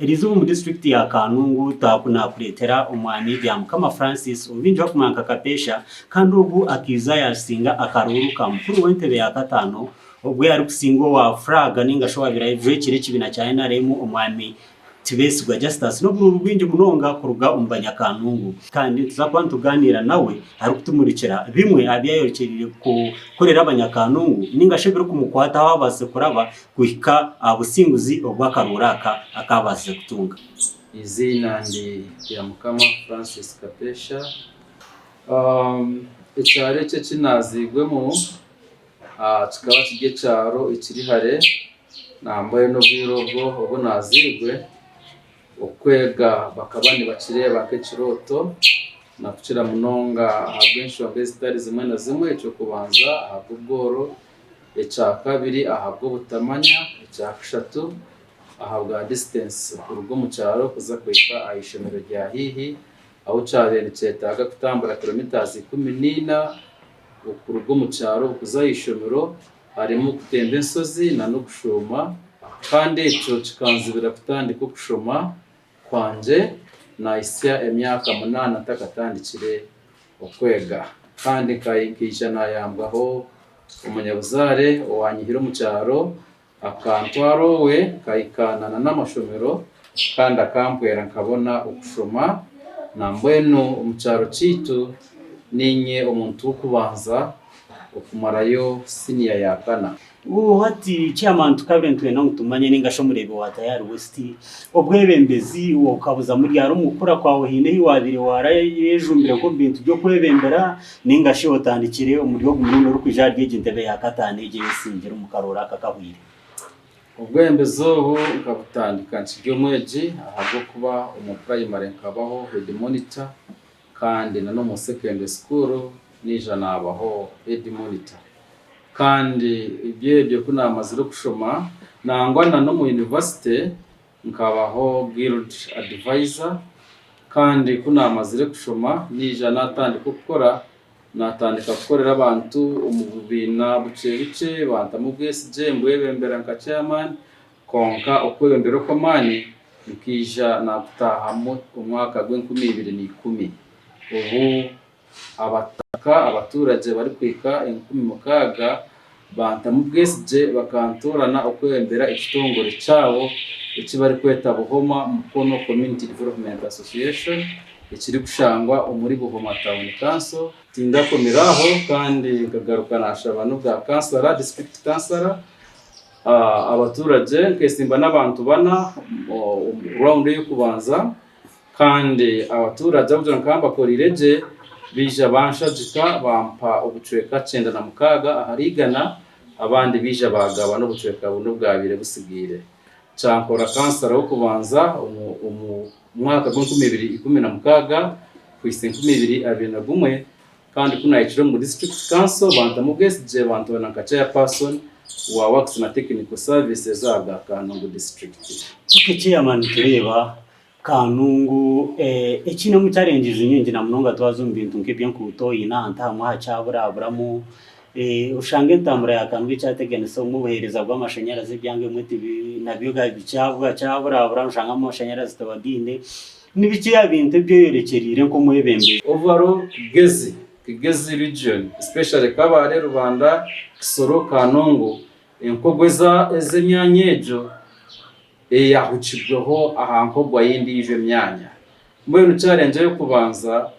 Elizo mu district ya Kanungu takuna kuletera umwami bya Mukama Francis ubinjwa kumanka kapesha kandi ubu akiza yasinga akaruruka mukuru w'entebe ya gatano ubwo yari kusingo wa fraga ninga shobabira ivyo kire kibina cya NRM umwami Tibesigwa Justus no rwinje munonga kuruga umbanya Kanungu kandi tuzakwanta tuganira nawe ari kutumurikira bimwe abiyayorekerire ku korera abanyakanungu ninga shebero kumukwata habase kuraba kuhika abusinguzi obwakaruraka akabase kutunga. Izina ndi ya Mukama Francis Kapesha icyare cye kinazigwemo kikaba kige cyaro ikiri hare nambaye no bwirogo ubu nazigwe okwega bakabani bakireba kekiroto nakucira munonga ahabwenshi wa bezitari zimwe na zimwe cyo kubanza ahabworo ecya kabiri ahabwo butamanya ecya kashatu ahabwa distance urugo mu cyaro kuza kwika ayishemero rya hihi aho cyarene cyetaga kutambura kilometers 14 urugo mu cyaro kuza ayishemero harimo kutembe ensozi na no kushoma kandi ico kikanzibira kutandika kushoma kwanje na isya emyaka 8 atakatandikire okwega kandi kayikisha nayambwaho umunyabuzare wanyihiro mu cyaro akantwaro we kayikanana n'amashomero kandi akampwera nkabona ukushoma nambweno mu cyaro citu ninye omuntu kubanza okumarayo sinia yakana hati chairman tukabirentwe no mutumanye ningasho murebe wa tayari west obwebembezi wo ukabuza muri yaro mukura kwawe hine hiwabire warayejumbire ko bintu byo kwebembera ningasho otandikire umuryo gumuntu uri kwijari y'igintebe ya katane giye singira umukarora kakabwire ubwembezo ubu ukabutandika nshiryo mweji ahabwo kuba umuprimary nkabaho head monitor kandi na no mu secondary school nijana abaho head monitor kandi ibyo kunamaziro kushoma nangwana no mu university nkabaho guild advisor kandi kunamazire kushoma nijana atandika gukora natandika gukorera abantu umubina bucebice banta mu bwesije mbwebembera nka chairman konka okwebembera ko mani nkija nakutahamo umwaka gw'2010 ubu abaturage bari kwika 16 banta mu bwesije bakantorana okwebembera ikitongore cyabo ikibari kweta Buhoma Mukono Community Development Association ikiri gushangwa umuri Buhoma Town Council tindakomeraho kandi ngagaruka nashabano bwa councilor district councilor abaturage kesimba n'abantu bana round yo kubanza kandi abaturage abujana kamba korireje bija banshajika bampa ubucweka 9 na mukaga aharigana abandi bija bagaba no bucweka buno bwabire busigire cankora councilor yo kubanza umwaka wa 2010 na mukaga ku 2021 kandi kuna ichiro mu district council banta mu bwesije bantu banaka chairperson wa works na technical services za Kanungu district. Chairman tureba Kanungu ekine mu challenges nyingi na munonga twazumbintu nkebye nkutoyi na ntamwa cyaburaburamu ushange ntambura ya Kanungu cyategenese umubuhereza bw'amashanyarazi byange mwiti nabyo gabicavuga cyaburabura ushanga amashanyarazi tabadine nibiki ya bintu byo yerekerire nko mwebembe overall Kigezi region especially kabare Rubanda Kisoro Kanungu enkogweza ezemyanyejo yahucibweho ahankogwa yindi ije myanya mbwe challenge yo kubanza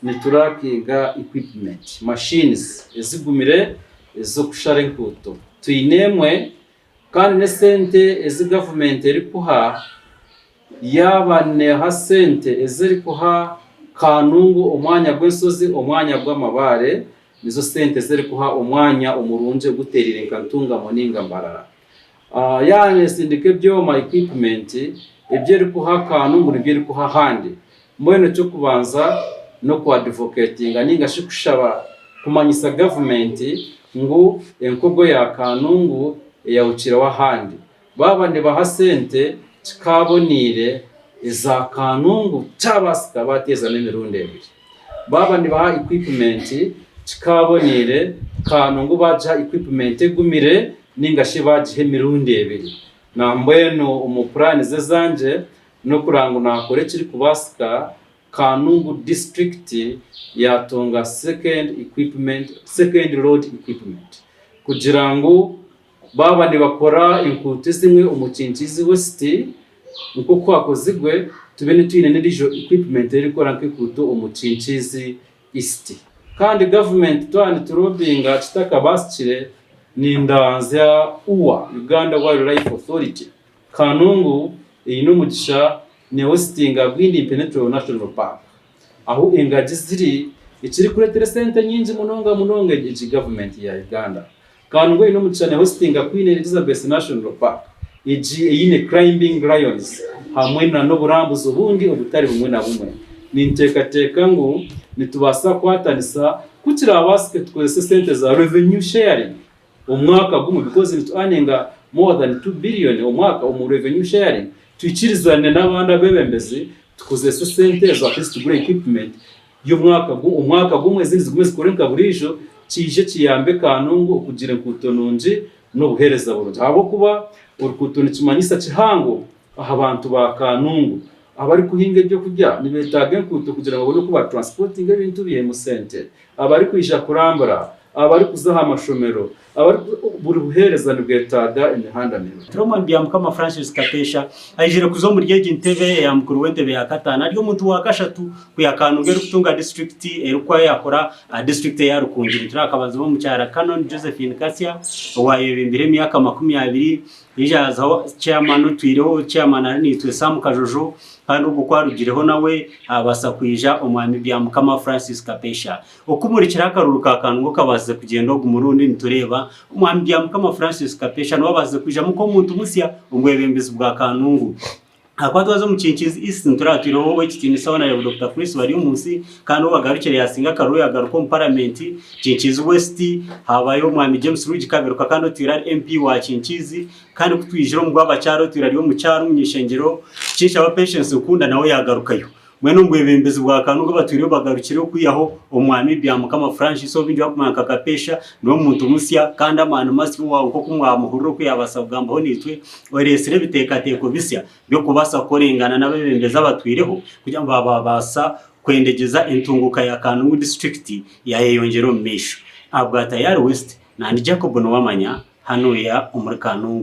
ni turakinga equipment machines ezigumire ezo kushara inkuto tuyinemwe kandi ne sente ezi government eri kuha yabane ha sente ezeri kuha Kanungu umwanya gwesozi umwanya gw'amabare nizo sente zeri kuha umwanya umurunje guterire nkantunga moninga mbarara yani sindike byo my equipment ibyo eri kuha Kanungu ibyo eri kuha handi mbone cyo kubanza no ku advocating ninga shikushaba kumanyisa government ngo enkogo ya Kanungu yawucira wa handi babane baha sente kikabonire za Kanungu cyabasika bateza n'imirundi ebiri babane baha equipment kikabonire Kanungu baja equipment egumire ninga shibaje mirundi ebiri na mbweno umupurani zezanje no kurango nakore kiri kubasika Kanungu district yatonga second road equipment kugira ngo baba ni bakora inkuti zimwe umukinkizi west uko kwakozigwe tubene twine n'irijo equipment iri gukora nk'ikuto umukinkizi east kandi government twani turobinga kitakabasire ni ndanze ya UWA Uganda Wildlife Authority Kanungu iyi n'umugisha ni hostinga bwindi Impenetrable National Park aho ingagi ziri ikiri kuri teresente nyinji munonga igi government ya Uganda Kanungu ino mugisha hostinga Queen Elizabeth National Park igi yine climbing lions hamwe na n'uburambuzo bundi ubutari bumwe na bumwe nintekateka ngo nitubasa kwatanisa kukira abasike twese sente za revenue sharing umwaka gumu because it earning more than 2 billion umwaka revenue sharing twikirizane n'abandi bebembezi tukoze sente za Kristo gure equipment umwaka gumwe zindi zikorenka burijo kije kiyambe Kanungu kugira kutononje no buhereza burundu abo kuba urukuto kimanyisa kihango aha abantu ba Kanungu abari kuhinga byo kujya nibetage kuto kugira ngo babone ko ba transporting ibintu biye mu center abari kwisha kurambara abari kuzaha amashomero abari buri buherezane bwetaga imihanda mibi Roman Byamukama Francis Kapesha ayijire kuzo muri ryeje intebe ya mukuru w'entebe ya katana ariyo muntu wa gashatu kuyakanunge rukutunga district erukwa yakora district ya Rukungiri turakabaza bo mu cyara Canon Josephine Kasia wayebimbire myaka 20 ijazaho chairman twireho chairman ari nitwe Sam Kajojo kandi ubwo kwarugireho nawe abasa kwija umwami Byamukama Francis Kapesha okumurikira akaruru ka Kanungu kabaze kugenda ogumurundi nitureba umwami Byamukama Francis Kapesha no babaze kwija muko muntu musya ungwebembezi bwa Kanungu akwatwazo mukinkizi isi nturatiro wowe kitini sawa na Dr. Chris bari umunsi kandi bagarukire yasinga karuye agaruko mu parliament kinkizi west habayo mwami James Rugi kaberuka kandi tirari MP wa kinkizi kandi kutwijiro mu gwabacaro tirari yo mu cyaro munyishengero cyisha aba patients ukunda nawe yagarukayo mwene ngwebembezi bwa Kanungu batwiriyo bagarukire kwiyaho umwami Byamukama Francis obinjwa kumaka Kapesha no muntu musya kandi amana masi wawo ko kumwamuhuriro kuyabasabwambaho nitwe oresire bitekateko bisya byo kubasa korengana n'abebembeza batwireho kugira ngo babasa kwendegeza intunguka ya Kanungu district ya Yeyongero Misho abwa tayari west na Jacob no wamanya hano ya umuri Kanungu.